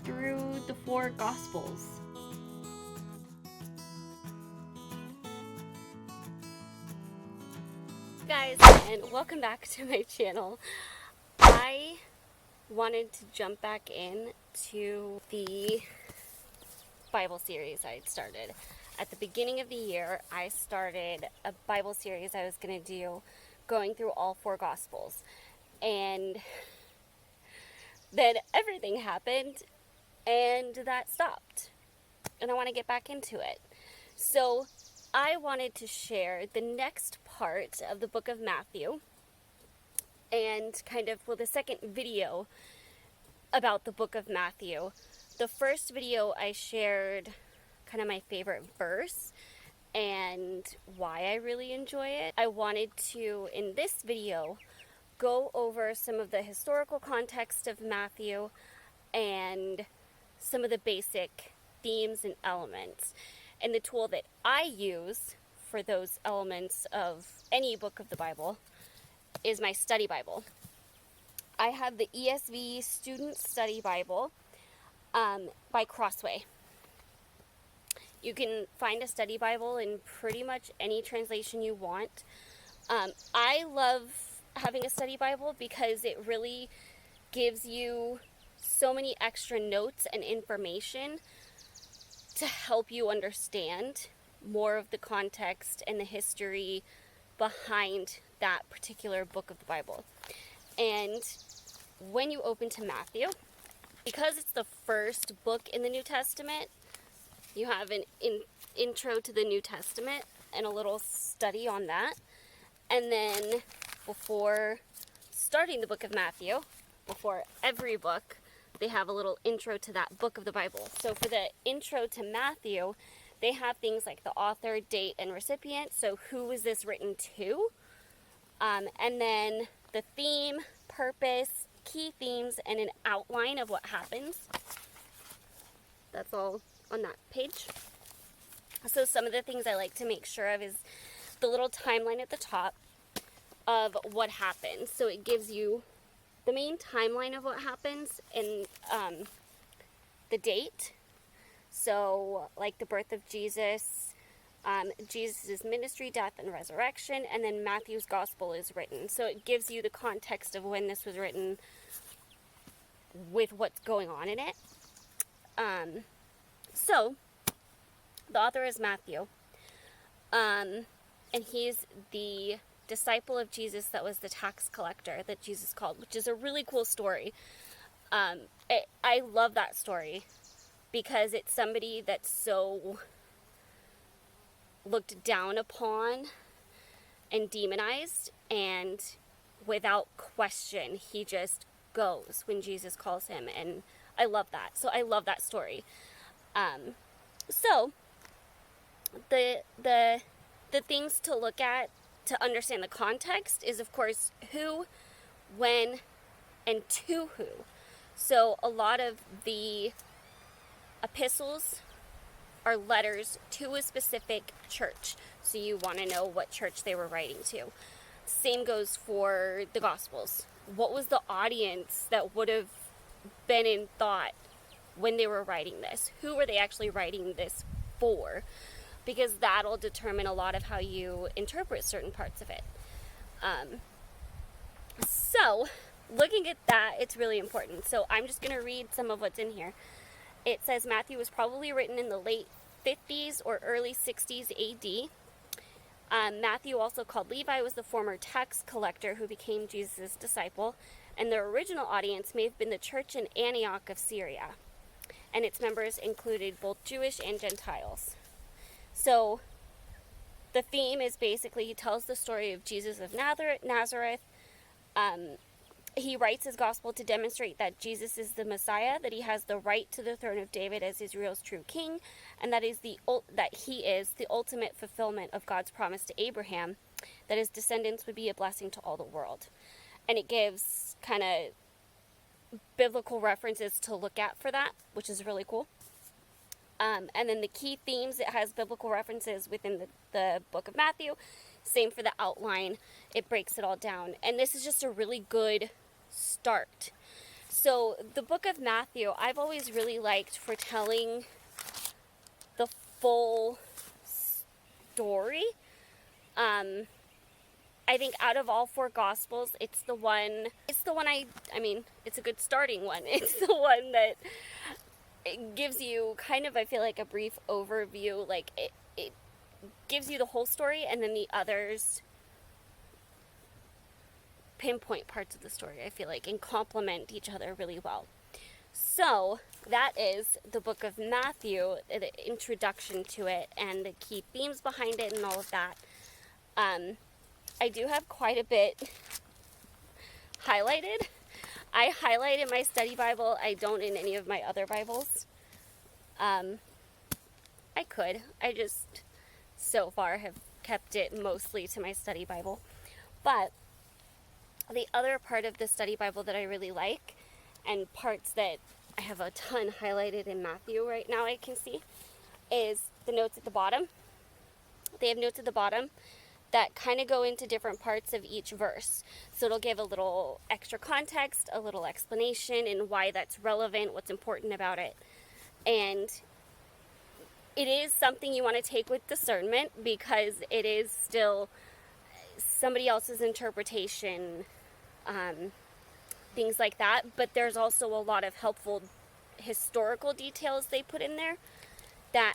through the 4 Gospels. Guys, and welcome back to my channel. I wanted to jump back in to the Bible series I'd started. At the beginning of the year, I started a Bible series I was going to do going through all 4 Gospels. And then everything happened and that stopped. And I want to get back into it. So I wanted to share the next part of the book of Matthew and the second video about the book of Matthew. The first video I shared kind of my favorite verse and why I really enjoy it. I wanted to, in this video, go over some of the historical context of Matthew and some of the basic themes and elements. And the tool that I use for those elements of any book of the Bible is my study Bible. I have the ESV Student Study Bible by Crossway. You can find a study Bible in pretty much any translation you want. I love having a study Bible because it really gives you so many extra notes and information to help you understand more of the context and the history behind that particular book of the Bible. And when you open to Matthew, because it's the first book in the New Testament, you have an intro to the New Testament and a little study on that. And then before starting the book of Matthew, before every book, they have a little intro to that book of the Bible. So for the intro to Matthew, they have things like the author, date, and recipient. So who was this written to? And then the theme, purpose, key themes, and an outline of what happens. That's all on that page. So some of the things I like to make sure of is the little timeline at the top of what happens. So it gives you the main timeline of what happens and the date. So like the birth of Jesus, Jesus' ministry, death, and resurrection, and then Matthew's gospel is written. So it gives you the context of when this was written with what's going on in it. So the author is Matthew, and he's the disciple of Jesus that was the tax collector that Jesus called, which is a really cool story. I love that story because it's somebody that's so looked down upon and demonized, and without question he just goes when Jesus calls him, and I love that. So I love that story. So the things to look at to understand the context is, of course, who, when, and to who. So a lot of the epistles are letters to a specific church. So you want to know what church they were writing to. Same goes for the Gospels. What was the audience that would have been in thought when they were writing this? Who were they actually writing this for? Because that'll determine a lot of how you interpret certain parts of it. So, looking at that, it's really important. So I'm just going to read some of what's in here. It says Matthew was probably written in the late 50s or early 60s AD. Matthew, also called Levi, was the former tax collector who became Jesus' disciple. And the original audience may have been the church in Antioch of Syria. And its members included both Jewish and Gentiles. So the theme is basically he tells the story of Jesus of Nazareth. He writes his gospel to demonstrate that Jesus is the Messiah, that he has the right to the throne of David as Israel's true king, and that he is the ultimate fulfillment of God's promise to Abraham, that his descendants would be a blessing to all the world. And it gives kind of biblical references to look at for that, which is really cool. And then the key themes, it has biblical references within the book of Matthew. Same for the outline. It breaks it all down. And this is just a really good start. So the book of Matthew, I've always really liked for telling the full story. I think out of all four gospels, it's the one I mean, it's a good starting one. It's the one that it gives you kind of, I feel like, a brief overview. Like it gives you the whole story, and then the others pinpoint parts of the story, I feel like, and complement each other really well. So that is the book of Matthew, the introduction to it, and the key themes behind it and all of that. I do have quite a bit highlighted. I highlight in my study Bible. I don't in any of my other Bibles. I could. I just so far have kept it mostly to my study Bible. But the other part of the study Bible that I really like, and parts that I have a ton highlighted in Matthew right now I can see, is the notes at the bottom. They have notes at the bottom that kind of go into different parts of each verse. So it'll give a little extra context, a little explanation, and why that's relevant, what's important about it. And it is something you want to take with discernment, because it is still somebody else's interpretation, things like that. But there's also a lot of helpful historical details they put in there that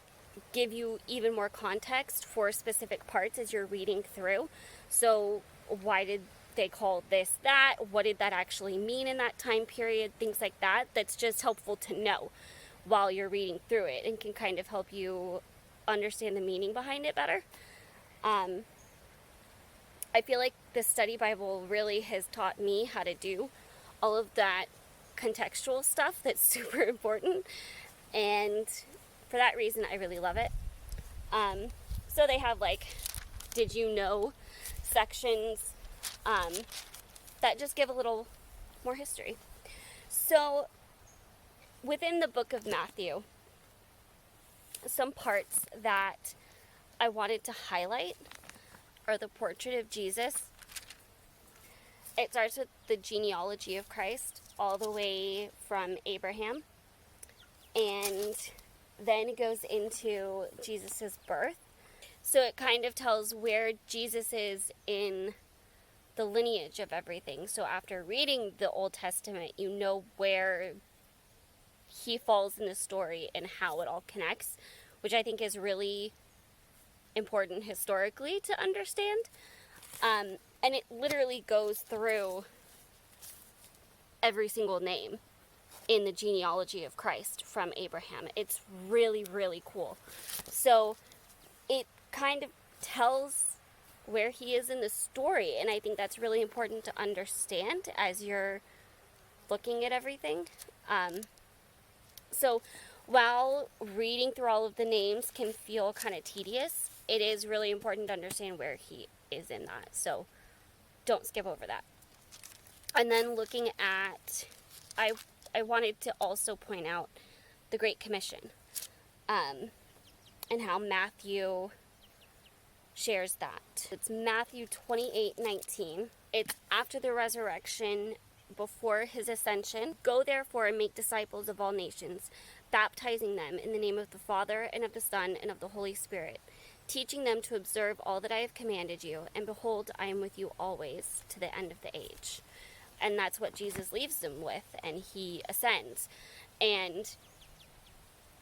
give you even more context for specific parts as you're reading through. So why did they call this that? What did that actually mean in that time period? Things like that. That's just helpful to know while you're reading through it, and can kind of help you understand the meaning behind it better. I feel like the study Bible really has taught me how to do all of that contextual stuff that's super important, and for that reason I really love it. So they have like did you know sections that just give a little more history. So within the book of Matthew, some parts that I wanted to highlight are the portrait of Jesus. It starts with the genealogy of Christ all the way from Abraham, and then it goes into Jesus' birth. So it kind of tells where Jesus is in the lineage of everything. So after reading the Old Testament, you know where he falls in the story and how it all connects, which I think is really important historically to understand. And it literally goes through every single name in the genealogy of Christ from Abraham. It's really, really cool. So it kind of tells where he is in the story, and I think that's really important to understand as you're looking at everything. So while reading through all of the names can feel kind of tedious, it is really important to understand where he is in that. So don't skip over that. And then looking at, I wanted to also point out the Great Commission, and how Matthew shares that. It's Matthew 28:19. It's after the resurrection, before his ascension. Go therefore and make disciples of all nations, baptizing them in the name of the Father and of the Son and of the Holy Spirit, teaching them to observe all that I have commanded you, and behold, I am with you always to the end of the age. And that's what Jesus leaves them with, and he ascends. And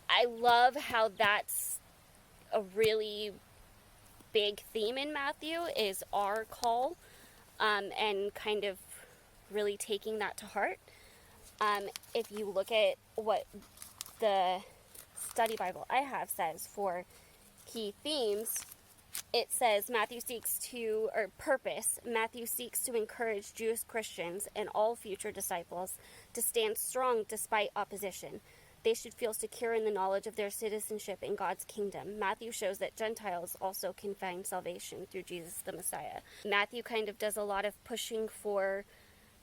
I love how that's a really big theme in Matthew, is our call, and kind of really taking that to heart. If you look at what the study Bible I have says for key themes, it says Matthew seeks to encourage Jewish Christians and all future disciples to stand strong despite opposition. They should feel secure in the knowledge of their citizenship in God's kingdom. Matthew shows that Gentiles also can find salvation through Jesus the Messiah. Matthew kind of does a lot of pushing for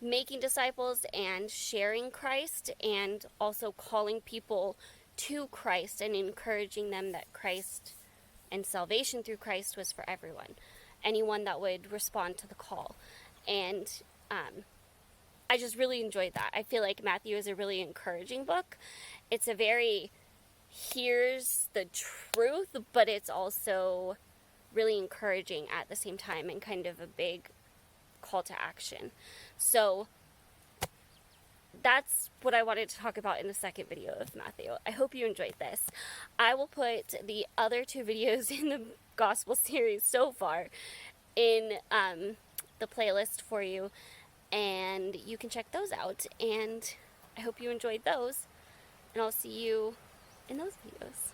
making disciples and sharing Christ, and also calling people to Christ and encouraging them that Christ and salvation through Christ was for everyone, anyone that would respond to the call. And I just really enjoyed that. I feel like Matthew is a really encouraging book. It's a very, here's the truth, but it's also really encouraging at the same time and kind of a big call to action. So that's what I wanted to talk about in the second video of Matthew. I hope you enjoyed this. I will put the other 2 videos in the gospel series so far in the playlist for you, and you can check those out, and I hope you enjoyed those, and I'll see you in those videos.